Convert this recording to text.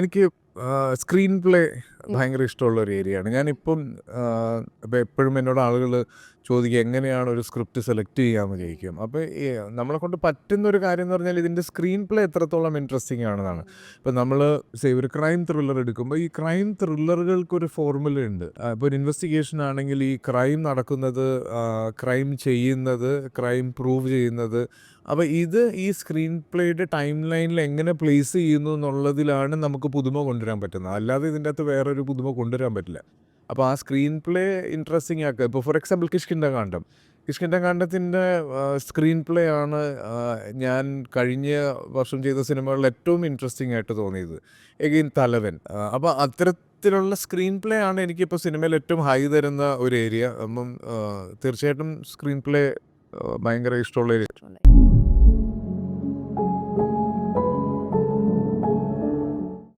എനിക്ക് screen play ഭയങ്കര ഇഷ്ടമുള്ള ഒരു ഏരിയയാണ്. ഞാനിപ്പം ഇപ്പം എപ്പോഴും എന്നോട് ആളുകൾ ചോദിക്കുക എങ്ങനെയാണ് ഒരു സ്ക്രിപ്റ്റ് സെലക്ട് ചെയ്യാമെന്ന് ചോദിക്കും. അപ്പോൾ നമ്മളെ കൊണ്ട് പറ്റുന്ന ഒരു കാര്യം എന്ന് പറഞ്ഞാൽ ഇതിൻ്റെ സ്ക്രീൻ പ്ലേ എത്രത്തോളം ഇൻട്രസ്റ്റിംഗ് ആണെന്നാണ്. ഇപ്പം നമ്മൾ ഒരു ക്രൈം ത്രില്ലർ എടുക്കുമ്പോൾ ഈ ക്രൈം ത്രില്ലറുകൾക്കൊരു ഫോർമുല ഉണ്ട്. ഇപ്പോൾ ഒരു ഇൻവെസ്റ്റിഗേഷൻ ആണെങ്കിൽ ഈ ക്രൈം നടക്കുന്നത്, ക്രൈം ചെയ്യുന്നത്, ക്രൈം പ്രൂവ് ചെയ്യുന്നത്, അപ്പോൾ ഇത് ഈ സ്ക്രീൻ പ്ലേയുടെ ടൈം ലൈനിൽ എങ്ങനെ പ്ലേസ് ചെയ്യുന്നു എന്നുള്ളതിലാണ് നമുക്ക് പുതുമ കൊണ്ടുവരാൻ പറ്റുന്നത്. അല്ലാതെ ഇതിൻ്റെ അകത്ത് വേറൊരു പുതുമ കൊണ്ടുവരാൻ പറ്റില്ല. അപ്പോൾ ആ സ്ക്രീൻ പ്ലേ ഇൻട്രസ്റ്റിംഗ് ആക്കുക. ഇപ്പോൾ ഫോർ എക്സാമ്പിൾ കിഷ്കിന്ധാകാണ്ഡത്തിൻ്റെ സ്ക്രീൻ പ്ലേ ആണ് ഞാൻ കഴിഞ്ഞ വർഷം ചെയ്ത സിനിമകളിൽ ഏറ്റവും ഇൻട്രസ്റ്റിംഗ് ആയിട്ട് തോന്നിയത്. എഗെയിൻ തലവൻ. അപ്പോൾ അത്തരത്തിലുള്ള സ്ക്രീൻ പ്ലേ ആണ് എനിക്കിപ്പോൾ സിനിമയിൽ ഏറ്റവും ഹൈ തരുന്ന ഒരു ഏരിയ. അപ്പം തീർച്ചയായിട്ടും സ്ക്രീൻ പ്ലേ ഭയങ്കര ഇഷ്ടമുള്ള ഏരിയ.